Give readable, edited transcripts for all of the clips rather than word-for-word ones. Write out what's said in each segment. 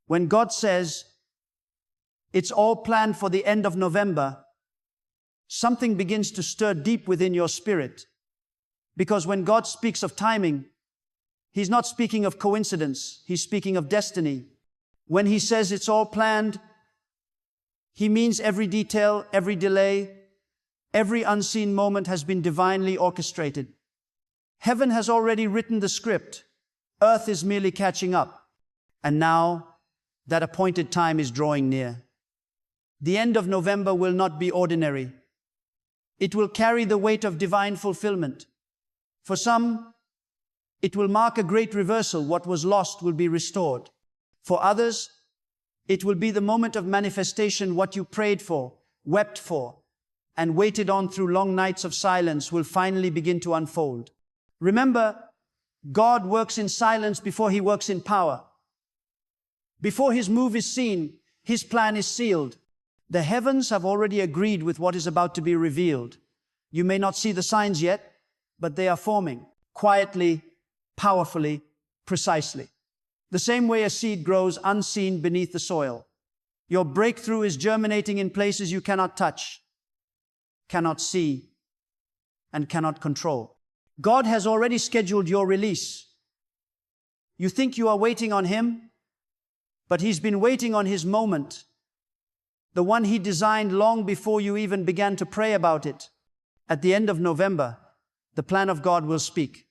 When God says, it's all planned for the end of November, something begins to stir deep within your spirit. Because when God speaks of timing, He's not speaking of coincidence, He's speaking of destiny. When He says it's all planned, He means every detail, every delay, every unseen moment has been divinely orchestrated. Heaven has already written the script. Earth is merely catching up. And now, that appointed time is drawing near. The end of November will not be ordinary. It will carry the weight of divine fulfillment. For some, it will mark a great reversal. What was lost will be restored. For others, it will be the moment of manifestation. What you prayed for, wept for, and waited on through long nights of silence will finally begin to unfold. Remember, God works in silence before He works in power. Before His move is seen, His plan is sealed. The heavens have already agreed with what is about to be revealed. You may not see the signs yet, but they are forming, quietly, powerfully, precisely. The same way a seed grows unseen beneath the soil. Your breakthrough is germinating in places you cannot touch, cannot see, and cannot control. God has already scheduled your release. You think you are waiting on Him, but He's been waiting on His moment, the one He designed long before you even began to pray about it. At the end of November, the plan of God will speak.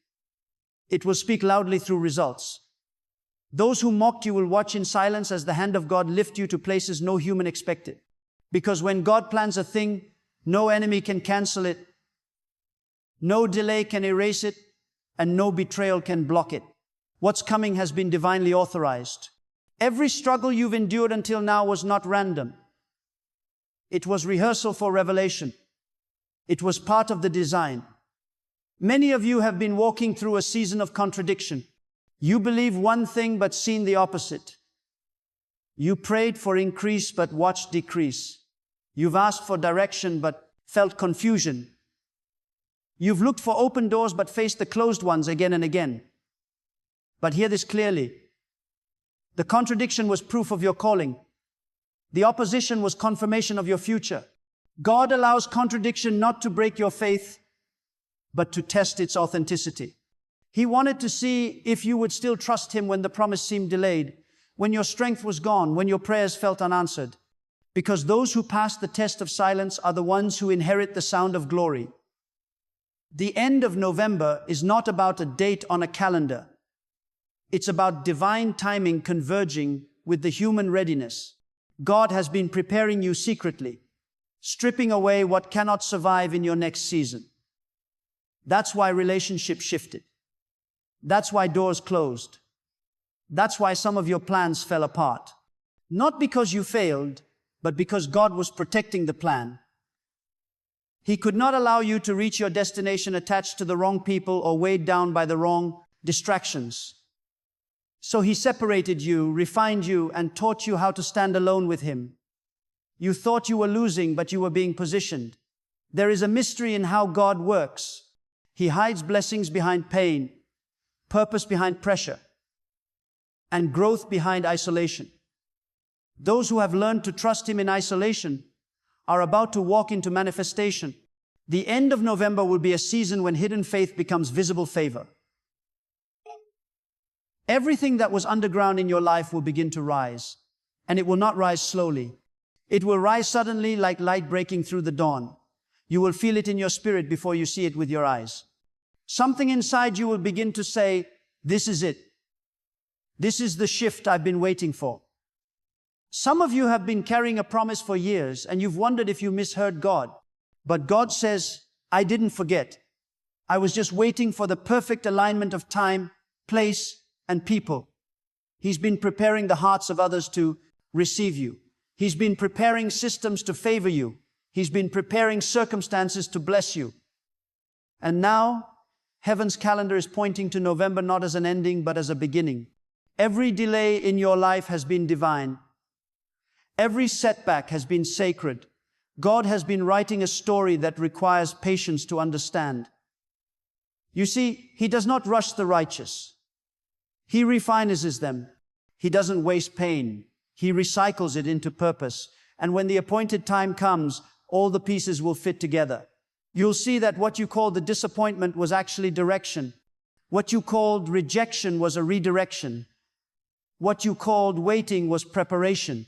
It will speak loudly through results. Those who mocked you will watch in silence as the hand of God lift you to places no human expected. Because when God plans a thing, no enemy can cancel it, no delay can erase it, and no betrayal can block it. What's coming has been divinely authorized. Every struggle you've endured until now was not random. It was rehearsal for revelation. It was part of the design. Many of you have been walking through a season of contradiction. You believe one thing but seen the opposite. You prayed for increase but watched decrease. You've asked for direction but felt confusion. You've looked for open doors but faced the closed ones again and again. But hear this clearly. The contradiction was proof of your calling. The opposition was confirmation of your future. God allows contradiction not to break your faith, but to test its authenticity. He wanted to see if you would still trust Him when the promise seemed delayed, when your strength was gone, when your prayers felt unanswered. Because those who pass the test of silence are the ones who inherit the sound of glory. The end of November is not about a date on a calendar. It's about divine timing converging with the human readiness. God has been preparing you secretly, stripping away what cannot survive in your next season. That's why relationships shifted. That's why doors closed. That's why some of your plans fell apart. Not because you failed, but because God was protecting the plan. He could not allow you to reach your destination attached to the wrong people or weighed down by the wrong distractions. So He separated you, refined you, and taught you how to stand alone with Him. You thought you were losing, but you were being positioned. There is a mystery in how God works. He hides blessings behind pain, purpose behind pressure, and growth behind isolation. Those who have learned to trust Him in isolation are about to walk into manifestation. The end of November will be a season when hidden faith becomes visible favor. Everything that was underground in your life will begin to rise, and it will not rise slowly. It will rise suddenly like light breaking through the dawn. You will feel it in your spirit before you see it with your eyes. Something inside you will begin to say, this is it. This is the shift I've been waiting for. Some of you have been carrying a promise for years, and you've wondered if you misheard God. But God says, I didn't forget. I was just waiting for the perfect alignment of time, place, and people. He's been preparing the hearts of others to receive you. He's been preparing systems to favor you. He's been preparing circumstances to bless you. And now, heaven's calendar is pointing to November not as an ending, but as a beginning. Every delay in your life has been divine. Every setback has been sacred. God has been writing a story that requires patience to understand. You see, He does not rush the righteous. He refines them. He doesn't waste pain. He recycles it into purpose. And when the appointed time comes, all the pieces will fit together. You'll see that what you called the disappointment was actually direction. What you called rejection was a redirection. What you called waiting was preparation.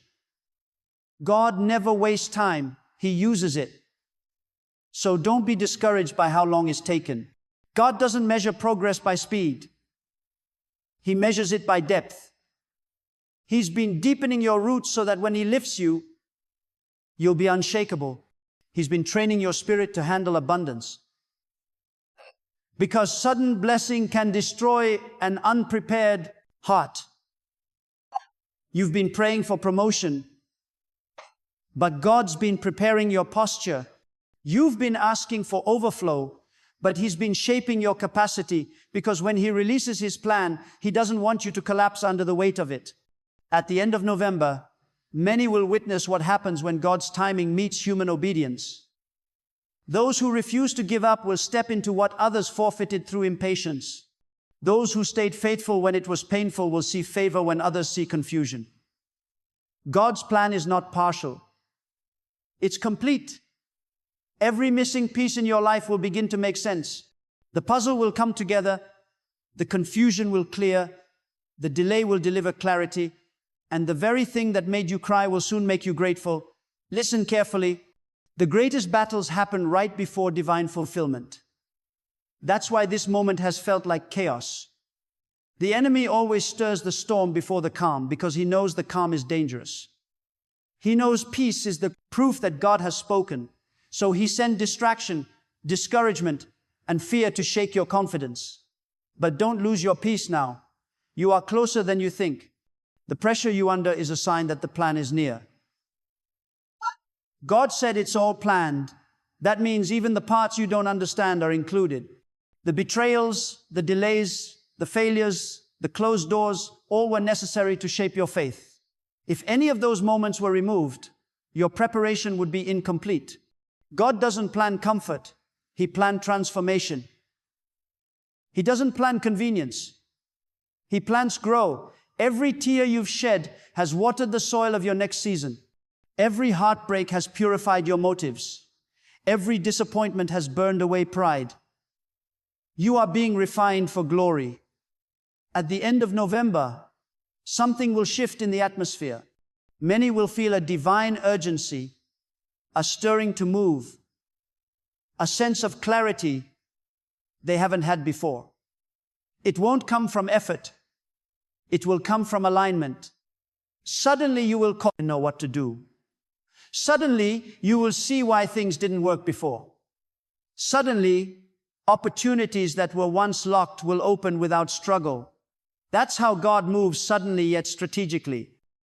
God never wastes time. He uses it. So don't be discouraged by how long it's taken. God doesn't measure progress by speed. He measures it by depth. He's been deepening your roots so that when He lifts you, you'll be unshakable. He's been training your spirit to handle abundance. Because sudden blessing can destroy an unprepared heart. You've been praying for promotion, but God's been preparing your posture. You've been asking for overflow, but He's been shaping your capacity, because when He releases His plan, He doesn't want you to collapse under the weight of it. At the end of November, many will witness what happens when God's timing meets human obedience. Those who refuse to give up will step into what others forfeited through impatience. Those who stayed faithful when it was painful will see favor when others see confusion. God's plan is not partial. It's complete. Every missing piece in your life will begin to make sense. The puzzle will come together. The confusion will clear. The delay will deliver clarity. And the very thing that made you cry will soon make you grateful. Listen carefully. The greatest battles happen right before divine fulfillment. That's why this moment has felt like chaos. The enemy always stirs the storm before the calm because he knows the calm is dangerous. He knows peace is the proof that God has spoken. So he sends distraction, discouragement, and fear to shake your confidence. But don't lose your peace now. You are closer than you think. The pressure you're under is a sign that the plan is near. God said it's all planned. That means even the parts you don't understand are included. The betrayals, the delays, the failures, the closed doors, all were necessary to shape your faith. If any of those moments were removed, your preparation would be incomplete. God doesn't plan comfort. He planned transformation. He doesn't plan convenience. He plans growth. Every tear you've shed has watered the soil of your next season. Every heartbreak has purified your motives. Every disappointment has burned away pride. You are being refined for glory. At the end of November, something will shift in the atmosphere. Many will feel a divine urgency, a stirring to move, a sense of clarity they haven't had before. It won't come from effort. It will come from alignment. Suddenly you will know what to do. Suddenly you will see why things didn't work before. Suddenly, opportunities that were once locked will open without struggle. That's how God moves suddenly yet strategically.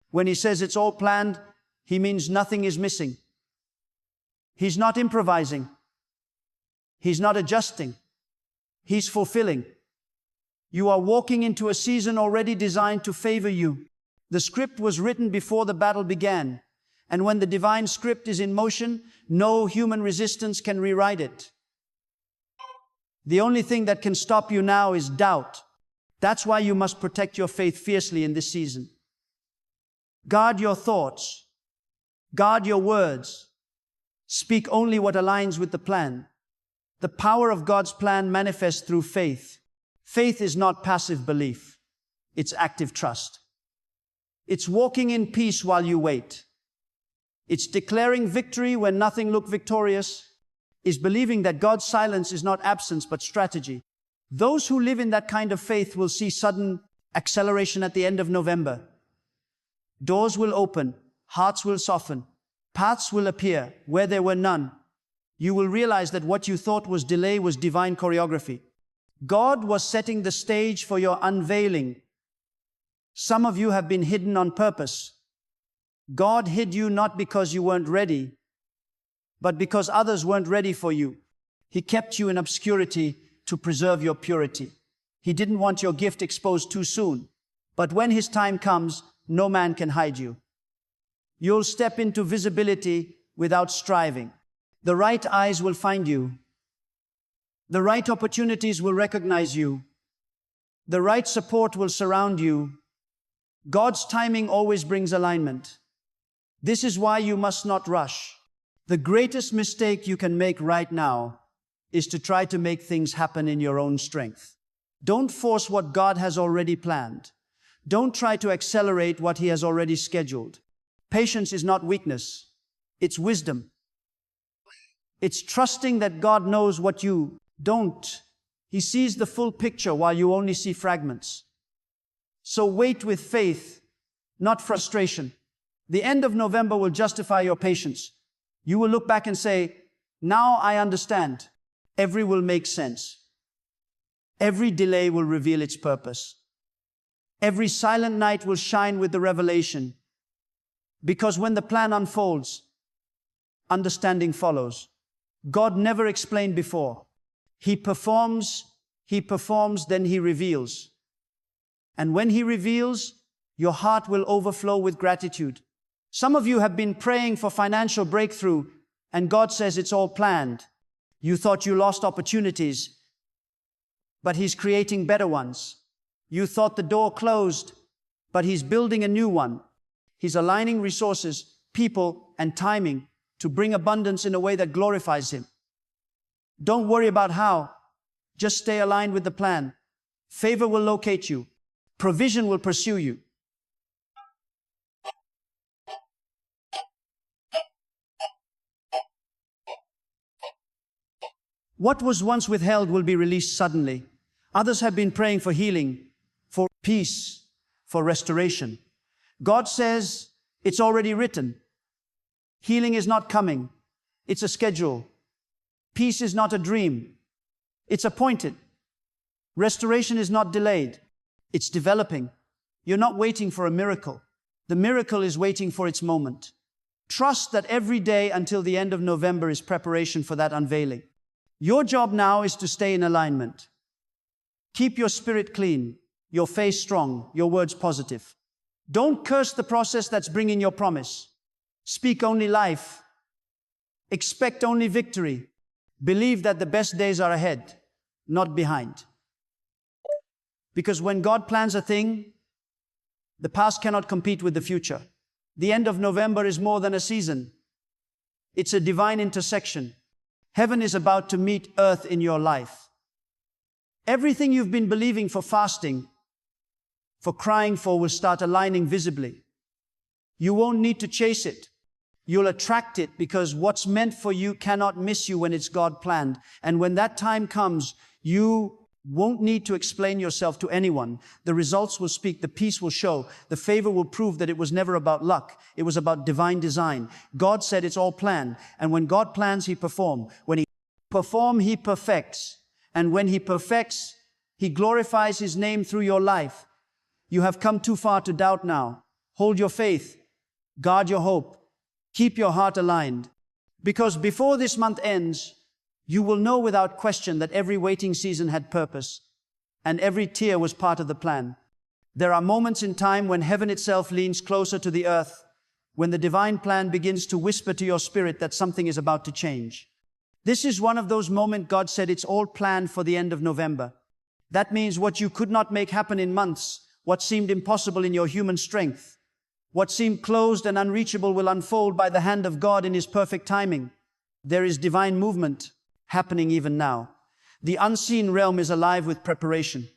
When He says it's all planned, He means nothing is missing. He's not improvising. He's not adjusting. He's fulfilling. You are walking into a season already designed to favor you. The script was written before the battle began, and when the divine script is in motion, no human resistance can rewrite it. The only thing that can stop you now is doubt. That's why you must protect your faith fiercely in this season. Guard your thoughts. Guard your words. Speak only what aligns with the plan. The power of God's plan manifests through faith. Faith is not passive belief. It's active trust. It's walking in peace while you wait. It's declaring victory when nothing looked victorious. It's believing that God's silence is not absence but strategy. Those who live in that kind of faith will see sudden acceleration at the end of November. Doors will open, hearts will soften, paths will appear where there were none. You will realize that what you thought was delay was divine choreography. God was setting the stage for your unveiling. Some of you have been hidden on purpose. God hid you not because you weren't ready, but because others weren't ready for you. He kept you in obscurity to preserve your purity. He didn't want your gift exposed too soon. But when His time comes, no man can hide you. You'll step into visibility without striving. The right eyes will find you. The right opportunities will recognize you. The right support will surround you. God's timing always brings alignment. This is why you must not rush. The greatest mistake you can make right now is to try to make things happen in your own strength. Don't force what God has already planned. Don't try to accelerate what He has already scheduled. Patience is not weakness. It's wisdom. It's trusting that God knows what you don't. He sees the full picture while you only see fragments. So wait with faith, not frustration. The end of November will justify your patience. You will look back and say, now I understand. Every will make sense. Every delay will reveal its purpose. Every silent night will shine with the revelation. Because when the plan unfolds, understanding follows. God never explained before. He performs, then He reveals. And when He reveals, your heart will overflow with gratitude. Some of you have been praying for financial breakthrough, and God says it's all planned. You thought you lost opportunities, but He's creating better ones. You thought the door closed, but He's building a new one. He's aligning resources, people, and timing to bring abundance in a way that glorifies Him. Don't worry about how. Just stay aligned with the plan. Favor will locate you. Provision will pursue you. What was once withheld will be released suddenly. Others have been praying for healing, for peace, for restoration. God says it's already written. Healing is not coming. It's a schedule. Peace is not a dream. It's appointed. Restoration is not delayed. It's developing. You're not waiting for a miracle. The miracle is waiting for its moment. Trust that every day until the end of November is preparation for that unveiling. Your job now is to stay in alignment. Keep your spirit clean, your faith strong, your words positive. Don't curse the process that's bringing your promise. Speak only life. Expect only victory. Believe that the best days are ahead, not behind. Because when God plans a thing, the past cannot compete with the future. The end of November is more than a season. It's a divine intersection. Heaven is about to meet earth in your life. Everything you've been believing for fasting, for crying for, will start aligning visibly. You won't need to chase it. You'll attract it because what's meant for you cannot miss you when it's God planned. And when that time comes, you won't need to explain yourself to anyone. The results will speak, the peace will show, the favor will prove that it was never about luck. It was about divine design. God said it's all planned. And when God plans, He performs. When He performs, He perfects. And when He perfects, He glorifies His name through your life. You have come too far to doubt now. Hold your faith. Guard your hope. Keep your heart aligned. Because before this month ends, you will know without question that every waiting season had purpose, and every tear was part of the plan. There are moments in time when heaven itself leans closer to the earth, when the divine plan begins to whisper to your spirit that something is about to change. This is one of those moments God said it's all planned for the end of November. That means what you could not make happen in months, what seemed impossible in your human strength, what seemed closed and unreachable will unfold by the hand of God in His perfect timing. There is divine movement happening even now. The unseen realm is alive with preparation.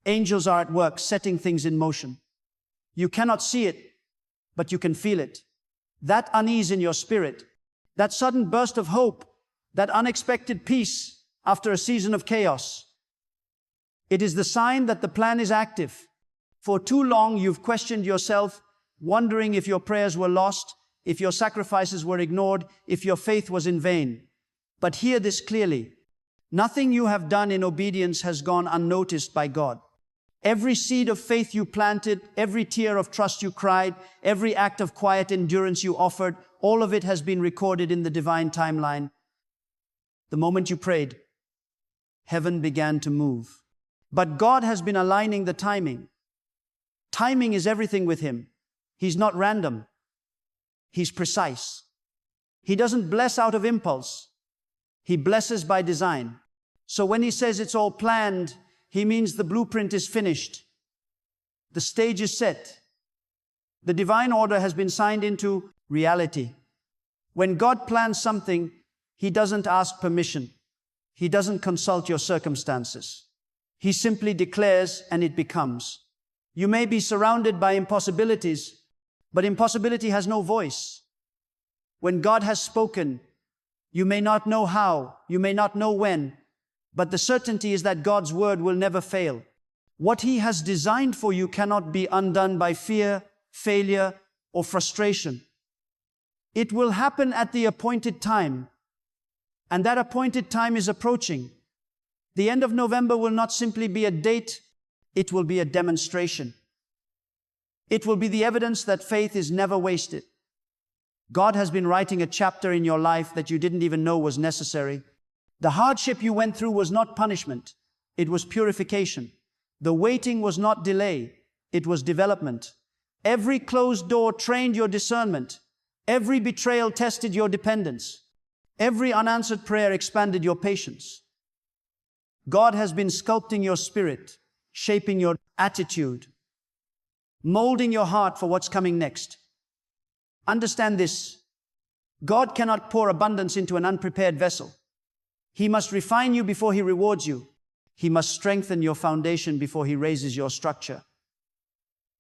Angels are at work setting things in motion. You cannot see it, but you can feel it. That unease in your spirit, that sudden burst of hope, that unexpected peace after a season of chaos. It is the sign that the plan is active. For too long you've questioned yourself, wondering if your prayers were lost, if your sacrifices were ignored, if your faith was in vain. But hear this clearly. Nothing you have done in obedience has gone unnoticed by God. Every seed of faith you planted, every tear of trust you cried, every act of quiet endurance you offered, all of it has been recorded in the divine timeline. The moment you prayed, heaven began to move. But God has been aligning the timing. Timing is everything with Him. He's not random. He's precise. He doesn't bless out of impulse. He blesses by design. So when He says it's all planned, He means the blueprint is finished. The stage is set. The divine order has been signed into reality. When God plans something, He doesn't ask permission. He doesn't consult your circumstances. He simply declares and it becomes. You may be surrounded by impossibilities, but impossibility has no voice. When God has spoken, you may not know how, you may not know when, but the certainty is that God's word will never fail. What He has designed for you cannot be undone by fear, failure, or frustration. It will happen at the appointed time, and that appointed time is approaching. The end of November will not simply be a date, it will be a demonstration. It will be the evidence that faith is never wasted. God has been writing a chapter in your life that you didn't even know was necessary. The hardship you went through was not punishment, it was purification. The waiting was not delay, it was development. Every closed door trained your discernment. Every betrayal tested your dependence. Every unanswered prayer expanded your patience. God has been sculpting your spirit, shaping your attitude, molding your heart for what's coming next. Understand this. God cannot pour abundance into an unprepared vessel. He must refine you before He rewards you. He must strengthen your foundation before He raises your structure.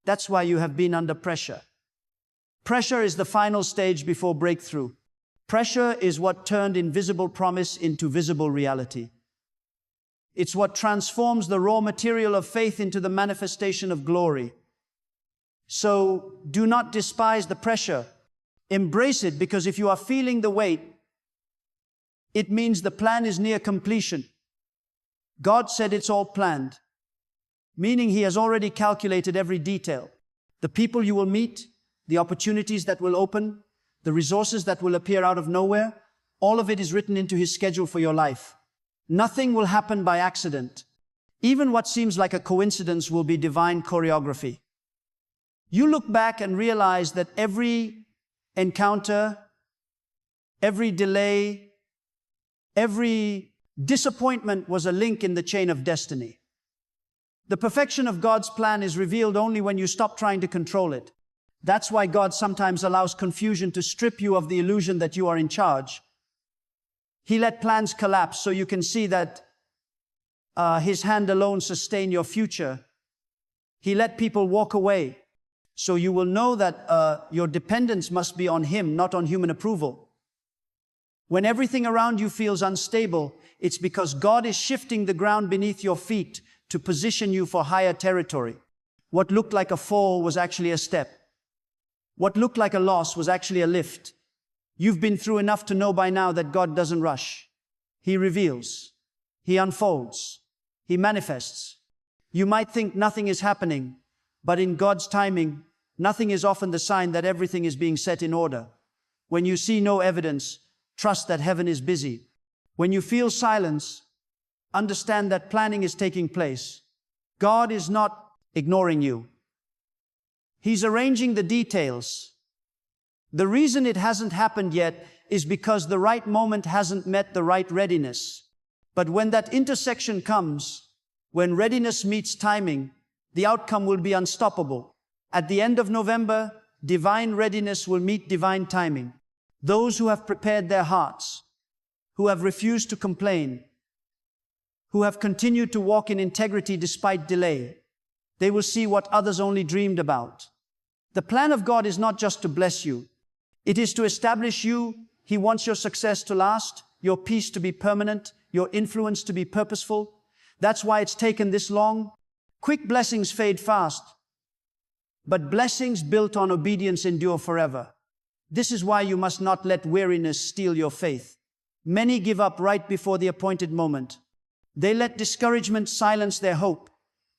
That's why you have been under pressure. Pressure is the final stage before breakthrough. Pressure is what turned invisible promise into visible reality. It's what transforms the raw material of faith into the manifestation of glory. So do not despise the pressure. Embrace it, because if you are feeling the weight, it means the plan is near completion. God said it's all planned, meaning He has already calculated every detail. The people you will meet, the opportunities that will open, the resources that will appear out of nowhere, all of it is written into His schedule for your life. Nothing will happen by accident. Even what seems like a coincidence will be divine choreography. You look back and realize that every encounter, every delay, every disappointment was a link in the chain of destiny. The perfection of God's plan is revealed only when you stop trying to control it. That's why God sometimes allows confusion to strip you of the illusion that you are in charge. He let plans collapse so you can see that His hand alone sustains your future. He let people walk away so you will know that your dependence must be on Him, not on human approval. When everything around you feels unstable, it's because God is shifting the ground beneath your feet to position you for higher territory. What looked like a fall was actually a step. What looked like a loss was actually a lift. You've been through enough to know by now that God doesn't rush. He reveals. He unfolds. He manifests. You might think nothing is happening, but in God's timing, nothing is often the sign that everything is being set in order. When you see no evidence, trust that heaven is busy. When you feel silence, understand that planning is taking place. God is not ignoring you. He's arranging the details. The reason it hasn't happened yet is because the right moment hasn't met the right readiness. But when that intersection comes, when readiness meets timing, the outcome will be unstoppable. At the end of November, divine readiness will meet divine timing. Those who have prepared their hearts, who have refused to complain, who have continued to walk in integrity despite delay, they will see what others only dreamed about. The plan of God is not just to bless you. It is to establish you. He wants your success to last, your peace to be permanent, your influence to be purposeful. That's why it's taken this long. Quick blessings fade fast, but blessings built on obedience endure forever. This is why you must not let weariness steal your faith. Many give up right before the appointed moment. They let discouragement silence their hope.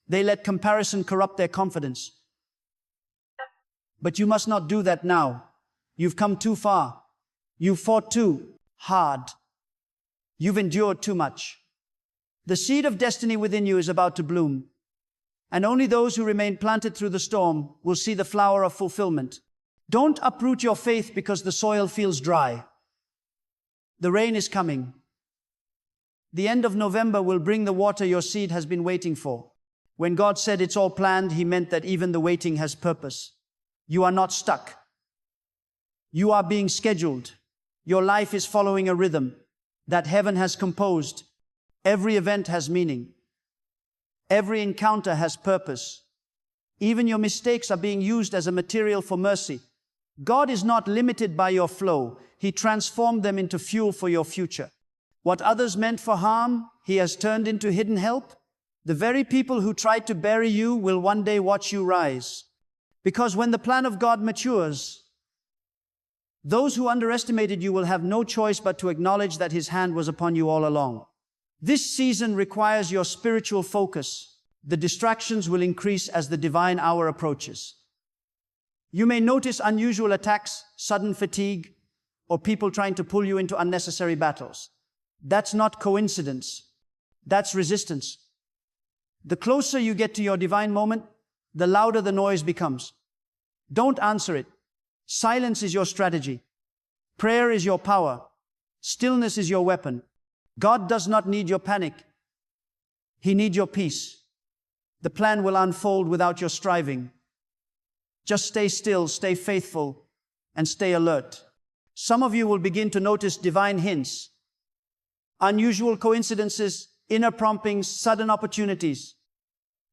They let comparison corrupt their confidence. But you must not do that now. You've come too far. You've fought too hard. You've endured too much. The seed of destiny within you is about to bloom, and only those who remain planted through the storm will see the flower of fulfillment. Don't uproot your faith because the soil feels dry. The rain is coming. The end of November will bring the water your seed has been waiting for. When God said it's all planned, He meant that even the waiting has purpose. You are not stuck. You are being scheduled. Your life is following a rhythm that heaven has composed. Every event has meaning. Every encounter has purpose. Even your mistakes are being used as a material for mercy. God is not limited by your flow. He transformed them into fuel for your future. What others meant for harm, He has turned into hidden help. The very people who tried to bury you will one day watch you rise. Because when the plan of God matures, those who underestimated you will have no choice but to acknowledge that His hand was upon you all along. This season requires your spiritual focus. The distractions will increase as the divine hour approaches. You may notice unusual attacks, sudden fatigue, or people trying to pull you into unnecessary battles. That's not coincidence. That's resistance. The closer you get to your divine moment, the louder the noise becomes. Don't answer it. Silence is your strategy. Prayer is your power. Stillness is your weapon. God does not need your panic. He needs your peace. The plan will unfold without your striving. Just stay still, stay faithful, and stay alert. Some of you will begin to notice divine hints, unusual coincidences, inner promptings, sudden opportunities.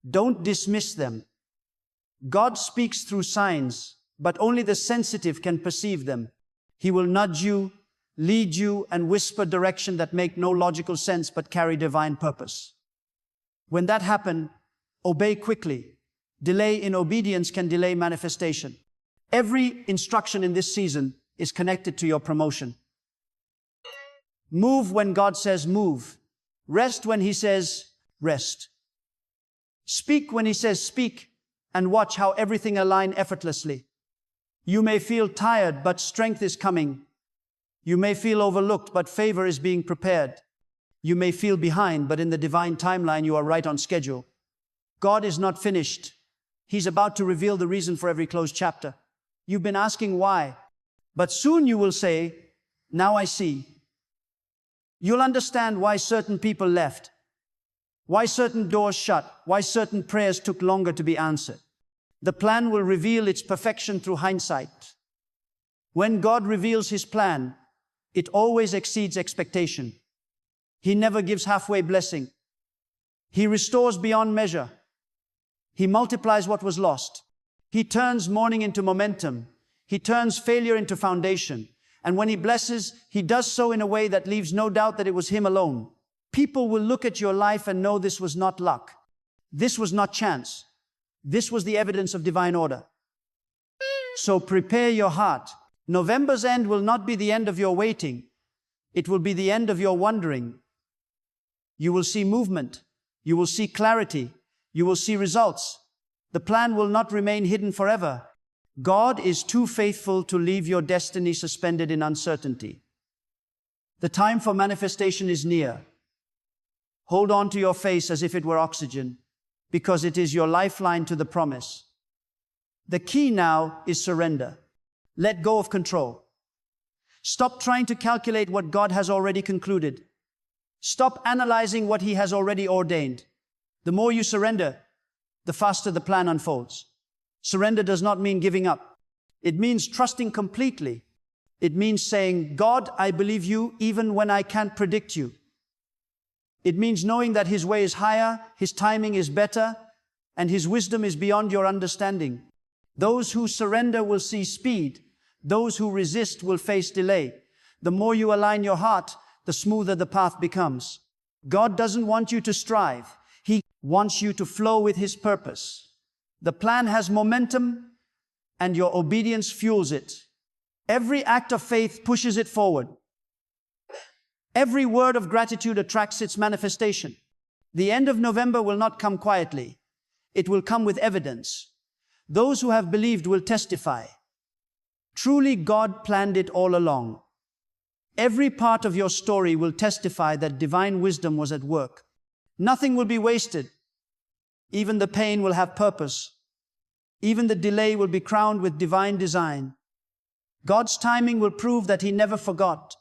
Don't dismiss them. God speaks through signs, but only the sensitive can perceive them. He will nudge you, lead you, and whisper direction that make no logical sense but carry divine purpose. When that happens, obey quickly. Delay in obedience can delay manifestation. Every instruction in this season is connected to your promotion. Move when God says move. Rest when He says rest. Speak when He says speak, and watch how everything aligns effortlessly. You may feel tired, but strength is coming. You may feel overlooked, but favor is being prepared. You may feel behind, but in the divine timeline, you are right on schedule. God is not finished. He's about to reveal the reason for every closed chapter. You've been asking why, but soon you will say, now I see. You'll understand why certain people left, why certain doors shut, why certain prayers took longer to be answered. The plan will reveal its perfection through hindsight. When God reveals His plan, it always exceeds expectation. He never gives halfway blessing. He restores beyond measure. He multiplies what was lost. He turns mourning into momentum. He turns failure into foundation. And when He blesses, He does so in a way that leaves no doubt that it was Him alone. People will look at your life and know this was not luck. This was not chance. This was the evidence of divine order. So prepare your heart. November's end will not be the end of your waiting. It will be the end of your wondering. You will see movement. You will see clarity. You will see results. The plan will not remain hidden forever. God is too faithful to leave your destiny suspended in uncertainty. The time for manifestation is near. Hold on to your faith as if it were oxygen, because it is your lifeline to the promise. The key now is surrender. Let go of control. Stop trying to calculate what God has already concluded. Stop analyzing what He has already ordained. The more you surrender, the faster the plan unfolds. Surrender does not mean giving up. It means trusting completely. It means saying, God, I believe You even when I can't predict You. It means knowing that His way is higher, His timing is better, and His wisdom is beyond your understanding. Those who surrender will see speed. Those who resist will face delay. The more you align your heart, the smoother the path becomes. God doesn't want you to strive. He wants you to flow with His purpose. The plan has momentum, and your obedience fuels it. Every act of faith pushes it forward. Every word of gratitude attracts its manifestation. The end of November will not come quietly. It will come with evidence. Those who have believed will testify. Truly, God planned it all along. Every part of your story will testify that divine wisdom was at work. Nothing will be wasted. Even the pain will have purpose. Even the delay will be crowned with divine design. God's timing will prove that He never forgot,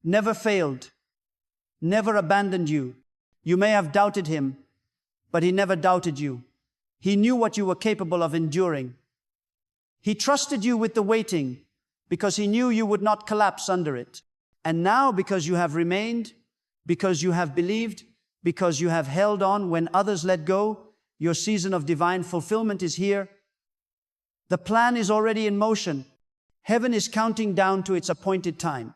never failed, never abandoned you. You may have doubted Him. but He never doubted you. He knew what you were capable of enduring. He trusted you with the waiting because He knew you would not collapse under it. And now, because you have remained, because you have believed, because you have held on when others let go, your season of divine fulfillment is here. The plan is already in motion. Heaven is counting down to its appointed time.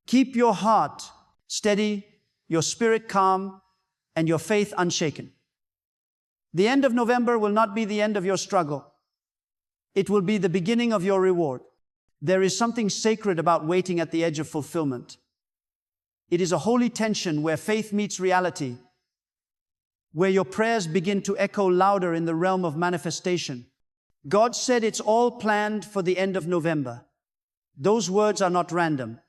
Keep your heart steady, your spirit calm, and your faith unshaken. The end of November will not be the end of your struggle. It will be the beginning of your reward. There is something sacred about waiting at the edge of fulfillment. It is a holy tension where faith meets reality, where your prayers begin to echo louder in the realm of manifestation. God said it's all planned for the end of November. Those words are not random.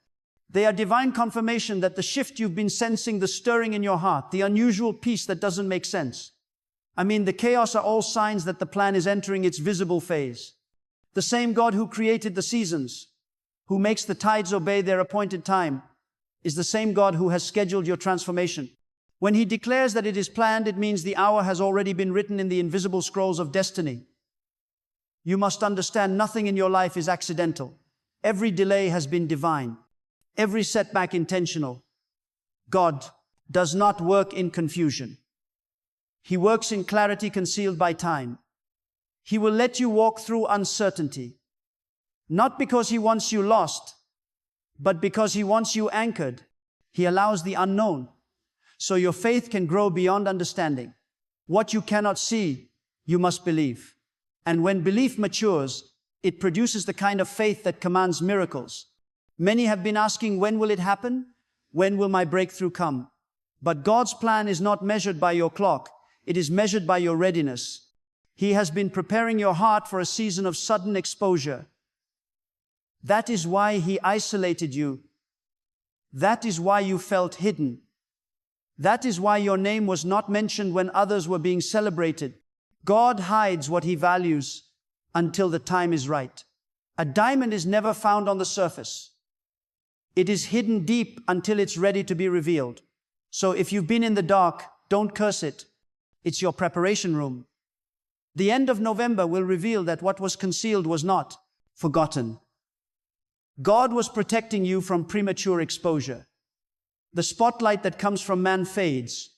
They are divine confirmation that the shift you've been sensing, the stirring in your heart, the unusual peace that doesn't make sense. The chaos are all signs that the plan is entering its visible phase. The same God who created the seasons, who makes the tides obey their appointed time, is the same God who has scheduled your transformation. When He declares that it is planned, it means the hour has already been written in the invisible scrolls of destiny. You must understand nothing in your life is accidental. Every delay has been divine. Every setback intentional. God does not work in confusion. He works in clarity concealed by time. He will let you walk through uncertainty, not because He wants you lost, but because He wants you anchored. He allows the unknown, so your faith can grow beyond understanding. What you cannot see, you must believe. And when belief matures, it produces the kind of faith that commands miracles. Many have been asking, when will it happen? When will my breakthrough come? But God's plan is not measured by your clock. It is measured by your readiness. He has been preparing your heart for a season of sudden exposure. That is why He isolated you. That is why you felt hidden. That is why your name was not mentioned when others were being celebrated. God hides what He values until the time is right. A diamond is never found on the surface. It is hidden deep until it's ready to be revealed. So if you've been in the dark, don't curse it. It's your preparation room. The end of November will reveal that what was concealed was not forgotten. God was protecting you from premature exposure. The spotlight that comes from man fades,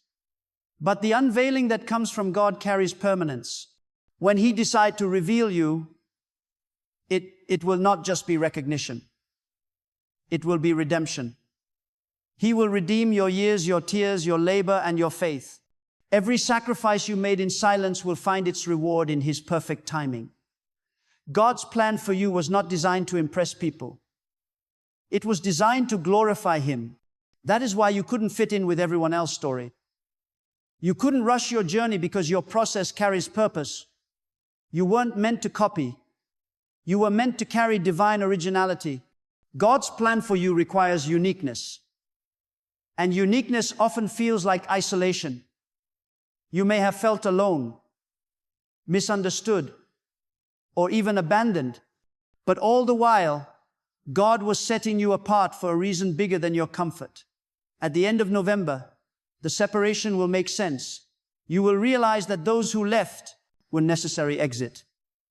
but the unveiling that comes from God carries permanence. When He decides to reveal you, it will not just be recognition. It will be redemption. He will redeem your years, your tears, your labor, and your faith. Every sacrifice you made in silence will find its reward in His perfect timing. God's plan for you was not designed to impress people. It was designed to glorify Him. That is why you couldn't fit in with everyone else's story. You couldn't rush your journey because your process carries purpose. You weren't meant to copy. You were meant to carry divine originality. God's plan for you requires uniqueness. And uniqueness often feels like isolation. You may have felt alone, misunderstood, or even abandoned. But all the while, God was setting you apart for a reason bigger than your comfort. At the end of November, the separation will make sense. You will realize that those who left were necessary exit.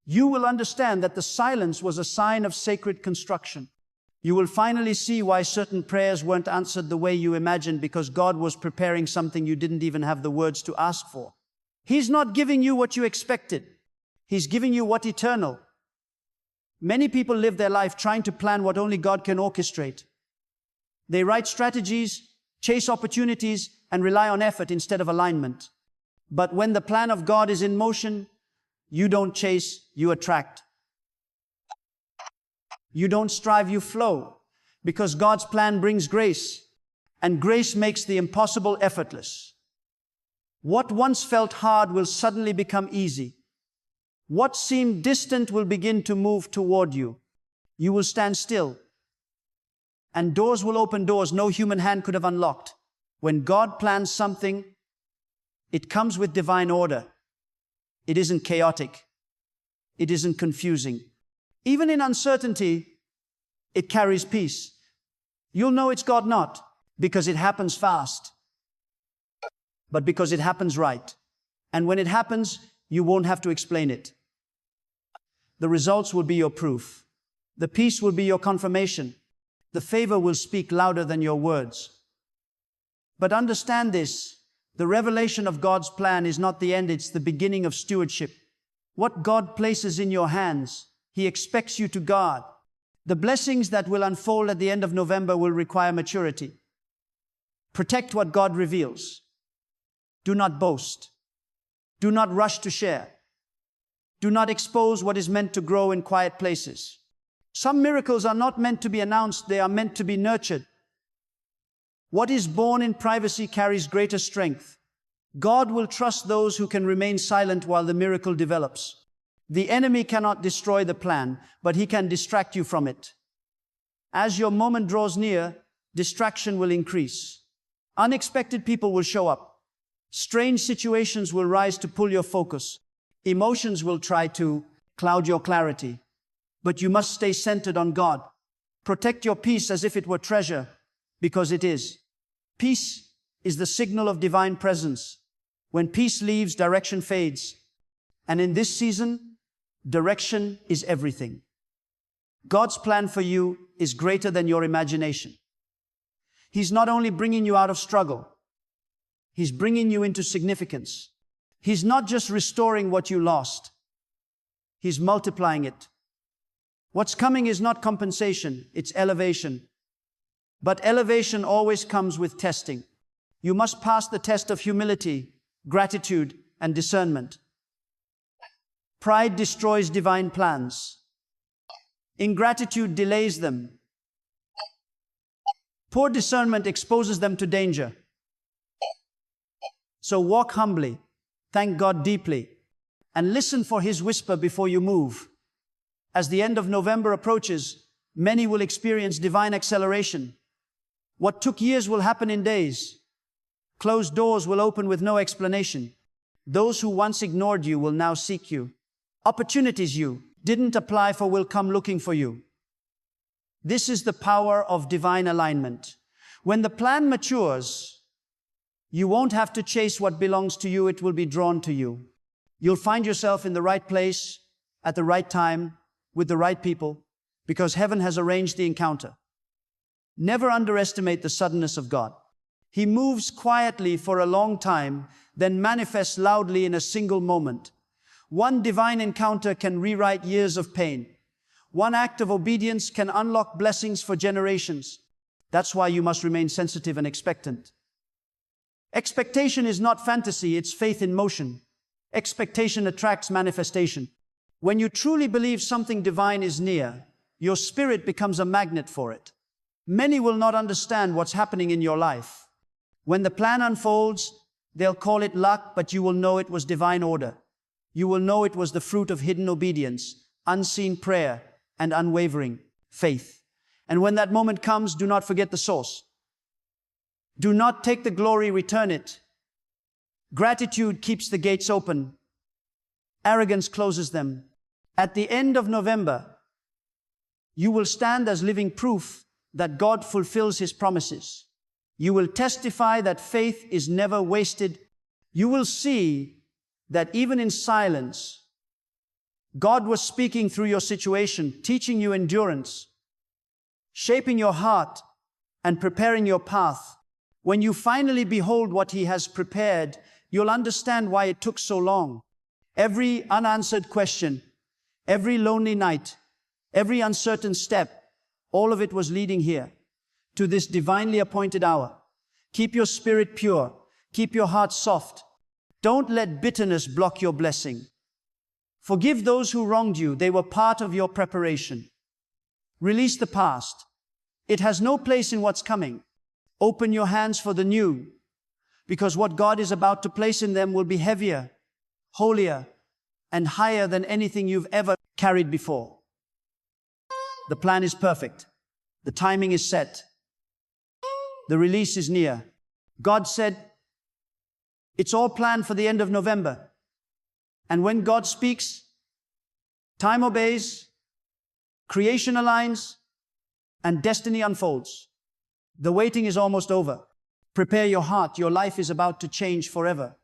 You will understand that the silence was a sign of sacred construction. You will finally see why certain prayers weren't answered the way you imagined, because God was preparing something you didn't even have the words to ask for. He's not giving you what you expected. He's giving you what eternal. Many people live their life trying to plan what only God can orchestrate. They write strategies, chase opportunities, and rely on effort instead of alignment. But when the plan of God is in motion, you don't chase, you attract. You don't strive, you flow. Because God's plan brings grace, and grace makes the impossible effortless. What once felt hard will suddenly become easy. What seemed distant will begin to move toward you. You will stand still, and doors will open, doors no human hand could have unlocked. When God plans something, it comes with divine order. It isn't chaotic. It isn't confusing. Even in uncertainty, it carries peace. You'll know it's God not, because it happens fast. but because it happens right. And when it happens, you won't have to explain it. The results will be your proof. The peace will be your confirmation. The favor will speak louder than your words. But understand this, the revelation of God's plan is not the end, it's the beginning of stewardship. What God places in your hands, He expects you to guard. The blessings that will unfold at the end of November will require maturity. Protect what God reveals. Do not boast. Do not rush to share. Do not expose what is meant to grow in quiet places. Some miracles are not meant to be announced, they are meant to be nurtured. What is born in privacy carries greater strength. God will trust those who can remain silent while the miracle develops. The enemy cannot destroy the plan, but he can distract you from it. As your moment draws near, distraction will increase. Unexpected people will show up. Strange situations will rise to pull your focus. Emotions will try to cloud your clarity. But you must stay centered on God. Protect your peace as if it were treasure, because it is. Peace is the signal of divine presence. When peace leaves, direction fades. And in this season, direction is everything. God's plan for you is greater than your imagination. He's not only bringing you out of struggle, He's bringing you into significance. He's not just restoring what you lost, He's multiplying it. What's coming is not compensation, it's elevation. But elevation always comes with testing. You must pass the test of humility, gratitude, and discernment. Pride destroys divine plans. Ingratitude delays them. Poor discernment exposes them to danger. So walk humbly, thank God deeply, and listen for His whisper before you move. As the end of November approaches, many will experience divine acceleration. What took years will happen in days. Closed doors will open with no explanation. Those who once ignored you will now seek you. Opportunities you didn't apply for will come looking for you. This is the power of divine alignment. When the plan matures, you won't have to chase what belongs to you, it will be drawn to you. You'll find yourself in the right place, at the right time, with the right people, because heaven has arranged the encounter. Never underestimate the suddenness of God. He moves quietly for a long time, then manifests loudly in a single moment. One divine encounter can rewrite years of pain. One act of obedience can unlock blessings for generations. That's why you must remain sensitive and expectant. Expectation is not fantasy, it's faith in motion. Expectation attracts manifestation. When you truly believe something divine is near, your spirit becomes a magnet for it. Many will not understand what's happening in your life. When the plan unfolds, they'll call it luck, but you will know it was divine order. You will know it was the fruit of hidden obedience, unseen prayer, and unwavering faith. And when that moment comes, do not forget the source. Do not take the glory, return it. Gratitude keeps the gates open. Arrogance closes them. At the end of November, you will stand as living proof that God fulfills His promises. You will testify that faith is never wasted. You will see that even in silence, God was speaking through your situation, teaching you endurance, shaping your heart, and preparing your path. When you finally behold what He has prepared, you'll understand why it took so long. Every unanswered question, every lonely night, every uncertain step, all of it was leading here, to this divinely appointed hour. Keep your spirit pure. Keep your heart soft. Don't let bitterness block your blessing. Forgive those who wronged you. They were part of your preparation. Release the past. It has no place in what's coming. Open your hands for the new, because what God is about to place in them will be heavier, holier, and higher than anything you've ever carried before. The plan is perfect. The timing is set. The release is near. God said, it's all planned for the end of November. And when God speaks, time obeys, creation aligns, and destiny unfolds. The waiting is almost over. Prepare your heart. Your life is about to change forever.